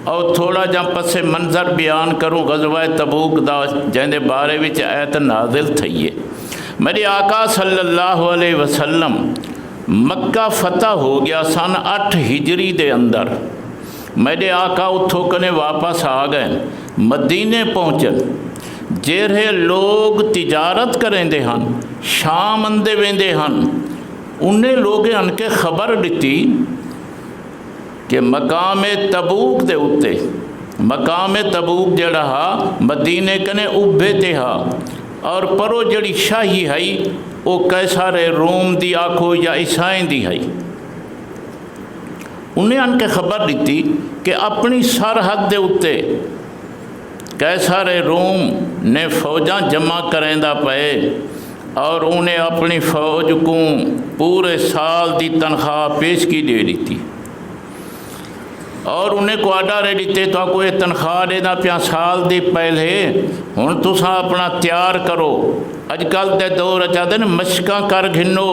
اور تھوڑا جا پسے منظر بیان کروں غزوہ تبوک دا جہندے بارے وچ آیت نازل تھی ہے۔ میرے آقا صلی اللہ علیہ وسلم مکہ فتح ہو گیا سن 8 ہجری دے اندر۔ میرے آقا اتھوں کنے واپس آ گئے، مدینے پہنچن۔ جہے لوگ تجارت کریں دے ہن، شام اندے ویندے ہن، انہیں لوگیں ان کے خبر دیتی کہ مقام تبوک دے اتے، مقام تبوک جڑا ہا مدینے کنے ابھے تے ہا، اور پرو جڑی شاہی ہائی وہ قیصر روم دی آکھو یا عیسائیں دی ہائی۔ انہیں ان کے خبر دیتی کہ اپنی سرحد دے اتے قیصر روم نے فوجاں جمع کریندا پئے، اور انہیں اپنی فوج کو پورے سال دی تنخواہ پیشگی دے دیتی، اور انہیں کو آڈر دیتے تو کوئی تنخواہ دینا پیا سال دی پہلے، ہن تساں اپنا تیار کرو۔ اج کل دے دور چاہتے ہیں مشقاں کر گھنو،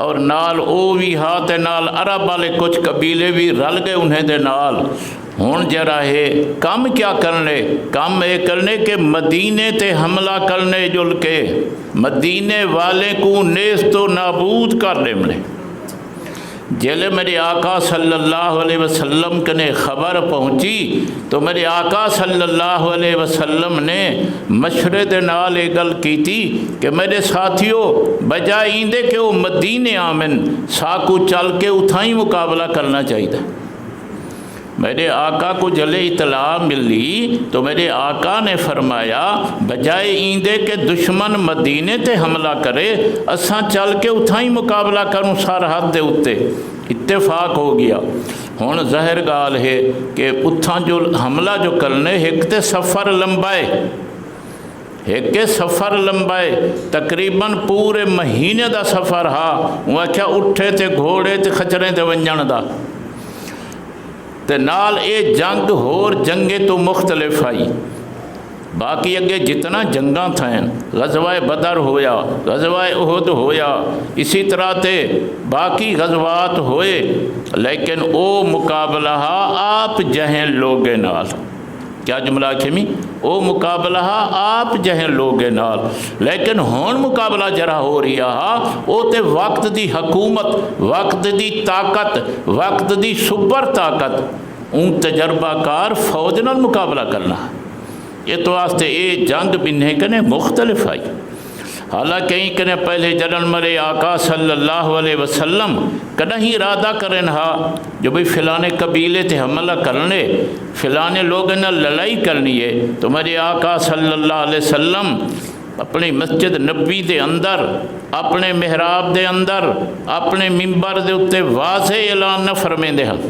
اور نال او بھی ہاتھ نال عرب والے کچھ قبیلے بھی رل گئے انہیں دے نال۔ ہن جرا ہے کام کیا کرنے، کام یہ کرنے کہ مدینے تے حملہ کرنے جل کے مدینے والے کو نیست و نابود کر دے منے۔ جیلے میرے آقا صلی اللہ علیہ وسلم کنے خبر پہنچی تو میرے آقا صلی اللہ علیہ وسلم نے مشورے دے نال یہ گل کی تھی کہ میرے ساتھیوں بجائے ایندے کہ وہ مدینے آمن ساکو چل کے اتھائی مقابلہ کرنا چاہیے۔ میرے آقا کو جلے اطلاع ملی تو میرے آقا نے فرمایا بجائے ایندے کہ دشمن مدینے تے حملہ کرے اساں چل کے اتھائی مقابلہ کروں سرحد دے اتے۔ اتفاق ہو گیا۔ ہن ظاہر گال ہے کہ اتھاں جو حملہ جو کرنے ایک تے سفر لمبائے، ایک کے سفر لمبائے تقریباً پورے مہینے دا سفر ہا، وہ کیا اٹھے تے گھوڑے تے خچریں تے ونجن دا تے نال اے جنگ ہور جنگے تو مختلف آئی۔ باقی اگے جتنا جنگاں تھائیں، غزوہ بدر ہویا، غزوہ احد ہویا، اسی طرح تے باقی غزوات ہوئے، لیکن او مقابلہ آپ جہیں لوگے نال، کیا جملہ کھمی؟ او مقابلہ آپ جہیں لوگے نال، لیکن ہون مقابلہ جرا ہو رہی ہا او تے وقت دی حکومت، وقت دی طاقت، وقت دی سپر طاقت ان تجربہ کار فوج نال مقابلہ کرنا۔ یہ تو واسطے اے جنگ بننے کنے مختلف آئی۔ حالانکہ کہیں کنے پہلے جنن مرے آقا صلی اللہ علیہ وسلم کدہ ہی ارادہ کرن ہا جو بھئی فلانے قبیلے تے حملہ کرنے، فلانے لوگوں نے لڑائی کرنی ہے، تو میرے آقا صلی اللہ علیہ وسلم اپنی مسجد نبی دے اندر، اپنے محراب دے اندر، اپنے ممبر دے اتے واضح اعلان نہ فرمیں دے ہم۔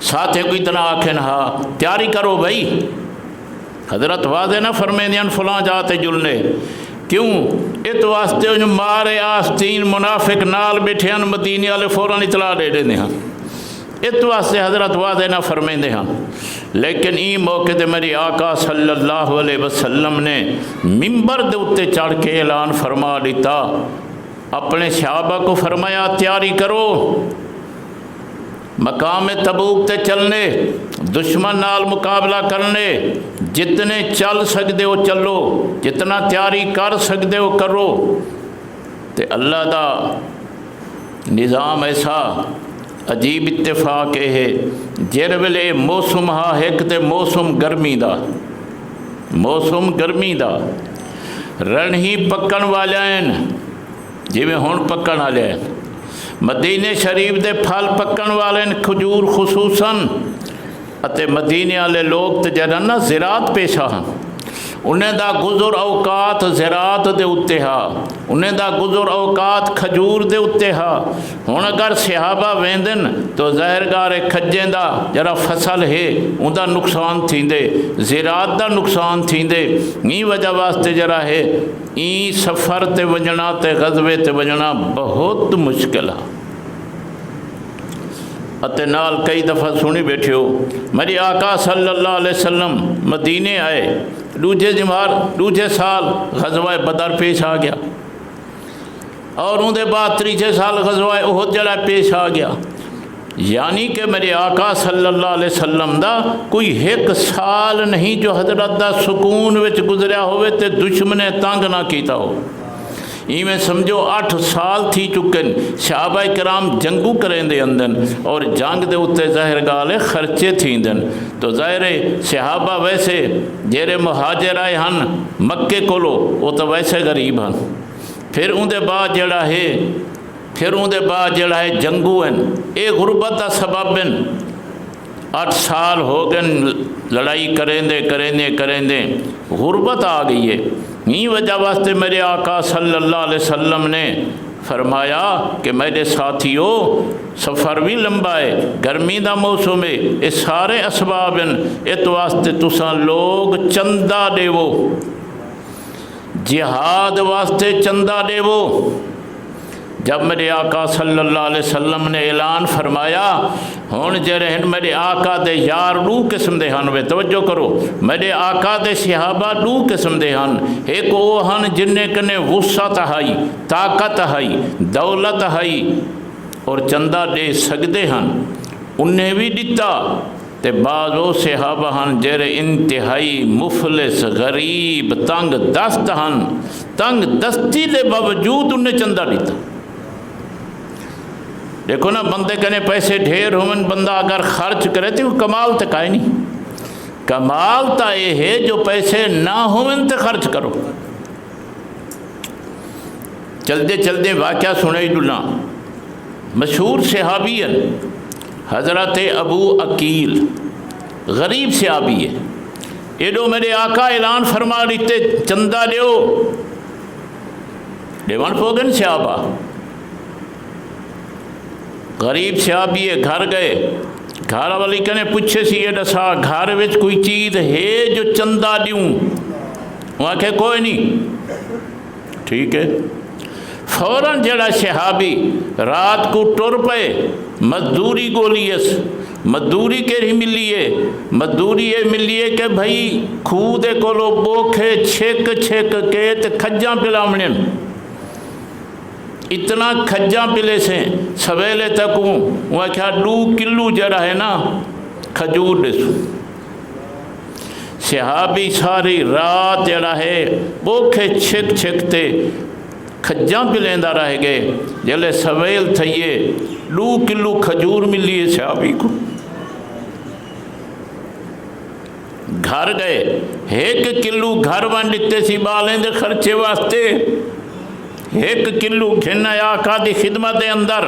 ساتھے کوئی طرح آکھن ہا تیاری کرو بھائی، حضرت واضح نہ فرمیں دیاں فلاں جاتے جلنے، کیوں؟ اس واسطے جو مارے آستین منافق نال بیٹھے ہیں مدینے والے فوراً اطلاع دے دے ہاں، اس واسطے حضرت واضح نہ فرمیں دے ہاں۔ لیکن این موقع تے میری آقا صلی اللہ علیہ وسلم نے ممبر دے اتے چڑھ کے اعلان فرما دیتا، اپنے صحابہ کو فرمایا تیاری کرو، مقام تبوک تے چلنے، دشمن نال مقابلہ کرنے، جتنے چل سکتے ہو چلو، جتنا تیاری کر سکتے ہو کرو۔ تے اللہ دا نظام ایسا عجیب اتفاق ہے جر ویلے موسم ہا ایک تے موسم گرمی دا، موسم گرمی دا، رن ہی پکن والے ہیں جی میں ہون پکن والے ہیں، مدینے شریف دے پھل پکن والے کھجور خصوصاً، اتے مدینے والے لوگ تے جڑا نا زراعت پیشہ ہاں، انہیں دا گزر اوقات زراعت دے اتے ہا، انہیں دا گزر اوقات کھجور دے اتے ہا۔ ہن اگر صحابہ ویندن تو ظاہر گارے کھجیں دا جڑا فصل ہے ان دا نقصان تھیندے، زراعت دا نقصان تھیندے، این وجہ واسطے جڑا ہے این سفر تے ونجنا تے غزوے تے ونجنا بہت مشکل ہے۔ اتے نال کئی دفعہ سنی بیٹھے ہو میری آقا صلی اللہ علیہ وسلم مدینے آئے، دوجے سال غزوہ بدر پیش آ گیا، اور ان دے بعد تیجے سال غزوہ احد جڑا پیش آ گیا۔ یعنی کہ میرے آقا صلی اللہ علیہ وسلم دا کوئی ایک سال نہیں جو حضرت دا سکون وچ گزریا ہوئے تے دشمنے تنگ نہ کیتا ہو۔ میں سمجھو 8 سال تھی چکن صحابہ کرام جنگو کریں دے اندن، اور جنگ دے اتے ظاہر گالے خرچے تھیں دن، تو ظاہر صحابہ ویسے جیرے مہاجر آئے ہن مکے کولو وہ تو ویسے غریب ہن، پھر ان دے بعد جڑا ہے جنگو ہیں، اے غربت دا سبب ہیں۔ 8 سال ہو گئے لڑائی کریں دے غربت آ گئی ہے۔ یہ وجہ واسطے میرے آقا صلی اللہ علیہ وسلم نے فرمایا کہ میرے ساتھیو سفر بھی لمبا ہے، گرمی دا موسم ہے، یہ سارے اسباب ہیں، اس واسطے تساں لوگ چندہ دیو، جہاد واسطے چندہ دیو۔ جب میرے آقا صلی اللہ علیہ وسلم نے اعلان فرمایا ہون جرہن میرے آقا دے یار 2 قسم دے ہن، توجہ کرو، میرے آقا دے صحابہ 2 قسم دے ہن، ایک وہ ہن جنہیں کنے وسعت ہائی، طاقت ہائی، دولت ہائی اور چندہ دے سکدے ہن، انہیں بھی دیتا، تے بعض وہ صحابہ ہن جرے انتہائی مفلس غریب تنگ دست ہن، تنگ دستی دے باوجود انہیں چندہ دیتا۔ دیکھو نا، بندے کنے پیسے ڈھیر ہوئن، بندہ اگر خرچ کرے تو کمال تو کائے نہیں، کمال تا یہ ہے جو پیسے نہ ہوئن تو خرچ کرو۔ چلدے واقعہ سنے ڈنا، مشہور صحابی ہے حضرت ابو عقیل، غریب صحابی ہے، ایڈو میرے آقا اعلان فرما لیتے چندہ دیو، دیوان پوگن صحابہ، غریب صحابی ہے، گھر گئے، گھر والی کنے پوچھے سی یہ دسا گھر وچ کوئی چیز ہے جو چندہ دیوں؟ وہاں کہ کوئی نہیں۔ ٹھیک ہے، فوراً جڑا صحابی رات کو ٹر پے، مزدوری گولیس، مزدوری کے ہی ملیے، مزدوری یہ ملیے کہ بھائی کھو دے کولو بوکھے چھک کے تے کھجاں پلامنے، اتنا کھجاں پلے سے سویلے تک وہ کیا 2 کلو جڑا ہے نا کھجور دیسو۔ صحابی ساری رات جڑا ہے بوکھے چھکتے کھجاں پلیندہ رہ گئے، جلے سویل تھئیے 2 کلو کھجور ملیے صحابی کو۔ گھر گئے، 1 کلو گھر ونڈتے سی بالیں دے خرچے واسطے، 1 کلو گھن آقا دی خدمت دے اندر۔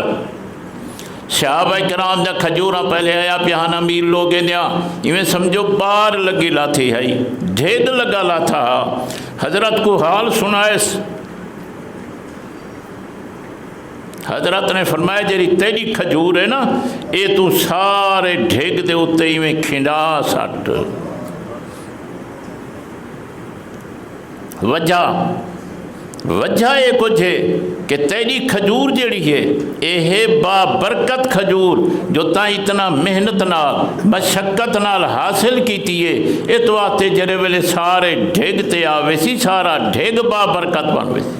صحابہ کرام دا کھجورہ پہلے آیا پیانا میل لوگے دیا، یہ سمجھو بار لگی لاتی ہے، ڈھیگ لگا لاتا، حضرت کو حال سنائس۔ حضرت نے فرمایا جری تیری کھجور ہے نا، اے تو سارے ڈھیگ دے اتے ہی میں کھنڈا سٹ۔ وجہ یہ کچھ ہے کہ تیری کھجور جڑی ہے یہ ہے با برکت کھجور، جو تاں اتنا محنت نال مشقت نال حاصل کیتی ہے، یہ تو آتے جڑے ویلے سارے ڈھیگ تے آوے سی، سارا ڈھیگ با برکت بنوے سی۔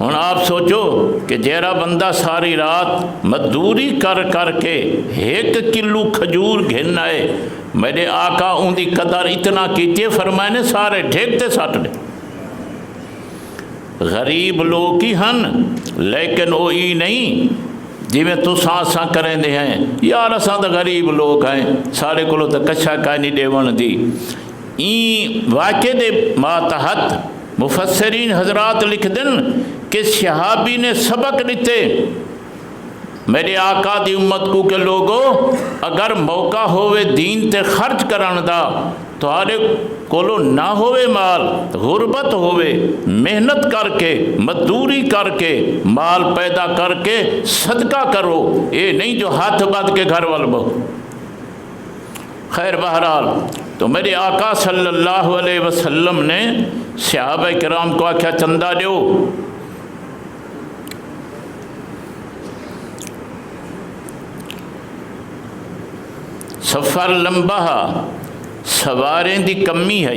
ہن آپ سوچو کہ جیرا بندہ ساری رات مزدوری کر کے 1 کلو کھجور گھن آئے، میرے آقا ان دی قدر اتنا کیتی ہے، فرمائے نے سارے ڈھیگتے سٹ دے۔ غریب لوگ ہی ہن، لیکن وہ ہی نہیں جی میں تو سانساں کریں دے ہیں، یار اساں دا غریب لوگ ہیں، سارے کلو تا کچھا کائے نہیں دیون دی۔ این واقعے دے ماتحت مفسرین حضرات لکھ دن کہ صحابی نے سبق دیتے میرے آقا دی امت کو کہ لوگو اگر موقع ہوئے دین تے خرچ کرن دا تو آرے کولو نہ ہوئے مال، غربت ہوئے، محنت کر کے مزدوری کر کے مال پیدا کر کے صدقہ کرو، یہ نہیں جو ہاتھ بات کے گھر وال بہو۔ خیر بہرحال تو میرے آقا صلی اللہ علیہ وسلم نے صحابہ کرام کو آکھا چندہ دیو۔ سفر لمبا سواریں دی کمی ہے،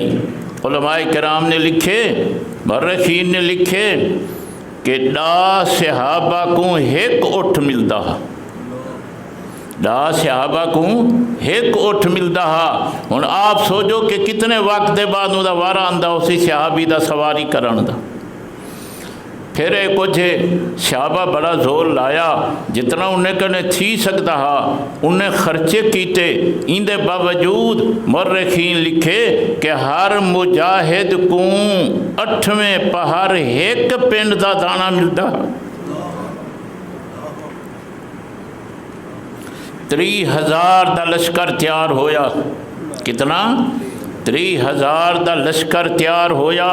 علماء کرام نے لکھے، مورخین نے لکھے کہ ڈا صحابہ کو ایک اٹھ ملتا ہے، ڈا صحابہ کو ایک اٹھ ملتا ہے۔ ہن آپ سوچو کہ کتنے وقت دے بعد وہ وارا آندا اسی صحابی دا سواری کرن دا۔ پھر کچھ صحابہ بڑا زور لایا، جتنا انہیں کنے تھی سکتا ہا انہیں خرچے کیتے۔ ان دے باوجود مورخین لکھے کہ ہر مجاہد کو 8ویں پہر ایک پنڈ دا دانا ملتا۔ 30,000 دا لشکر تیار ہویا۔ کتنا؟ 30,000 دا لشکر تیار ہویا۔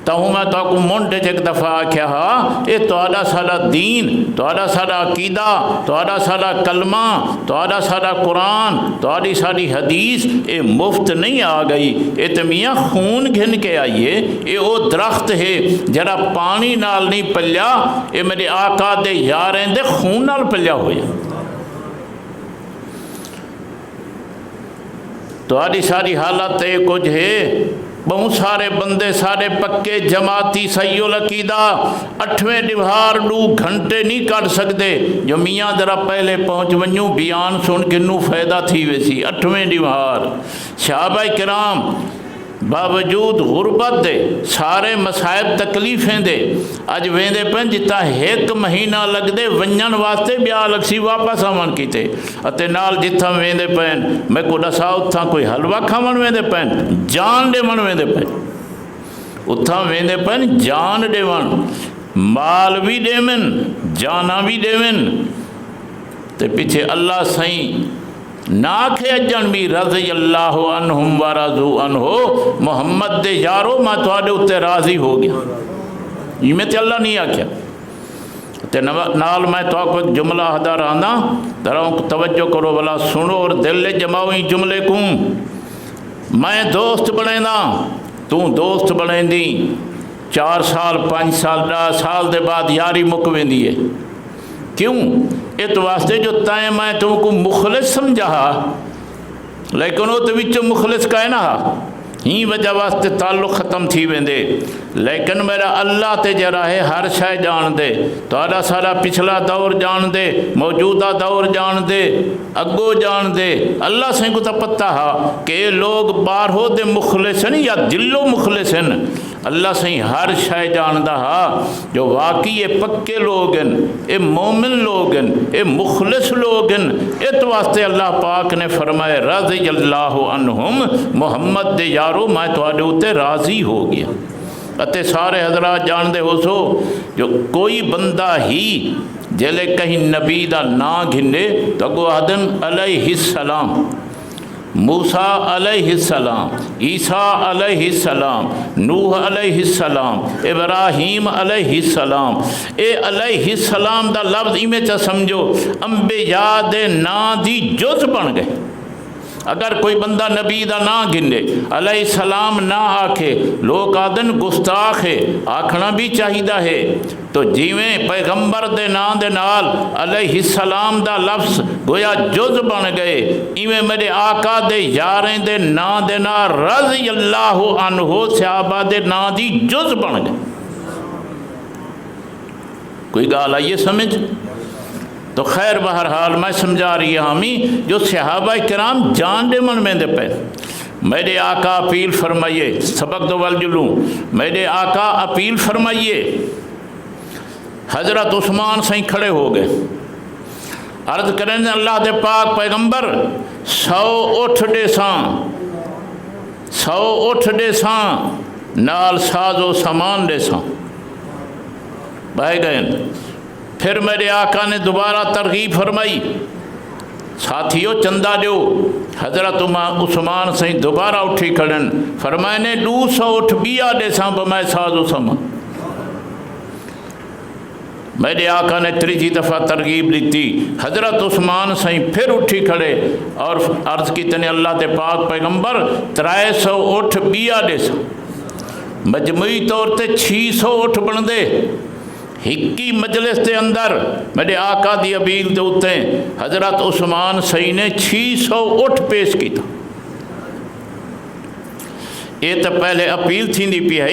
تاہوں میں تو کو منڈے ایک دفعہ آکھیا ہا، اے توڑا ساڑا دین، توڑا ساڑا عقیدہ، توڑا ساڑا کلمہ، توڑا ساڑا قرآن، توڑی ساڑی حدیث اے مفت نہیں آ گئی، اے تو میاں خون گھن کے آئیے، اے او درخت ہے جرا پانی نال نہیں پلیا، اے میرے آقا دے یاریں دے خون نال پلیا ہویا۔ توڑی ساری حالت اے کچھ ہے، بہت سارے بندے سارے پکے جماعتی صحیح العقیدہ 8ویں ڈبہار 2 گھنٹے نہیں کر سکتے، جو میاں ذرا پہلے پہنچ ونجوں بیان سن کنوں فائدہ تھی ویسی۔ 8ویں ڈبہار صحابہ کرام باوجود غربت دے سارے مصائب تکلیفیں دے اج ویندے پن جتا 1 مہینہ لگ دے ونجن واسطے بیا لگسی واپس آون کیتے، اتے نال جتھا ویندے پن میں کو دسا اتھا کوئی حلوہ کھاون ویندے پن، جان دے من ویندے پن، اتھا ویندے پن جان دے ون، مال بھی دے من، جانا بھی دے من، تے پیچھے اللہ سائیں ناکھے اجن بھی رضی اللہ عنہم ورضوا عنہ، محمد دے یارو میں تواڈے اتے راضی ہو گیا، یہ میں تے اللہ نہیں آکھیا۔ تے نال میں تو کو ایک جملہ ادا رہنا تراؤں توجہ کرو بلا سنو اور دل جماؤ ہی جملے کو، میں دوست بنینا تو دوست بنیندی، 4 سال 5 سال 10 سال دے بعد یاری مک ویندی ہے، کیوں؟ اس واسطے جو تائیں میں تم کو مخلص سمجھا، لیکن وہ تو وچ مخلص کا ہے نا، ہی وجہ واسطے تعلق ختم تھی ویندے، لیکن میرا اللہ تے جرا ہے ہر شے جان دے، تہاڈا سارا پچھلا دور جان دے، موجودہ دور جان دے، اگو جان دے، اللہ سے کو تا پتہ ہا کہ لوگ باہروں دے مخلص ہیں یا دلوں مخلص ہیں، اللہ سے ہر شے جاندا ہا، جو واقعی یہ پکے لوگ ہیں، اے مومن لوگ ہیں، اے مخلص لوگ ہیں، اس واسطے اللہ پاک نے فرمایا رضی اللہ عنہم، محمد دے یارو میں تواڈے اتے راضی ہو گیا۔ اتے سارے حضرات جان دے ہو سو جو کوئی بندہ ہی جلے کہیں نبی دا نا گھنے تو اگو آدم علیہ السلام، موسیٰ علیہ السلام، عیسیٰ علیہ السلام، نوح علیہ السلام، ابراہیم علیہ السلام، اے علیہ السلام دا لفظ میں چا سمجھو انبیاء دے نا دی جز بن گئے۔ اگر کوئی بندہ نبی دا نا گھنے علیہ السلام نہ آکھے لوگ آدن گستاخ ہے، آکھنا بھی چاہیدہ ہے، تو جیویں پیغمبر دے نا دے نال علیہ السلام دا لفظ گویا جز بن گئے، ایویں میرے آقا دے یاریں دے نا دے نا رضی اللہ عنہ صحابہ دے نا دی جز بن گئے۔ کوئی گال آئیے سمجھ؟ تو خیر بہرحال میں سمجھا رہی ہمیں جو صحابہ کرام جان دے من میں دے پہ میرے آقا اپیل فرمائیے، سبق دو والجلوں، میرے آقا اپیل فرمائیے۔ حضرت عثمان سائیں کھڑے ہو گئے، عرض کریں اللہ دے پاک پیغمبر 100 اٹھ دے ساں، 100 اٹھ دے ساں نال ساز و سامان دے ساں، بہ گئے۔ پھر میرے آقا نے دوبارہ ترغیب فرمائی، ساتھیو چندہ دیو۔ حضرت عثمان سے دوبارہ اٹھی کھڑن فرمائے نے 200 اٹھ بیا دے ساں بمائے ساز و سامان۔ میرے آقا نے 3 دفعہ ترغیب دیتی، حضرت عثمان سے پھر اٹھی کھڑے اور عرض کی تنے اللہ دے پاک پیغمبر 300 اٹھ بیا دے ساں، مجموعی طور تے 600 اٹھ بن دے۔ ہکی مجلس دے اندر میرے آقا دی اپیل دے اتے حضرت عثمان سئی نے 600 اٹھ پیش کی تھا۔ یہ تو پہلے اپیل تھی دی پی ہے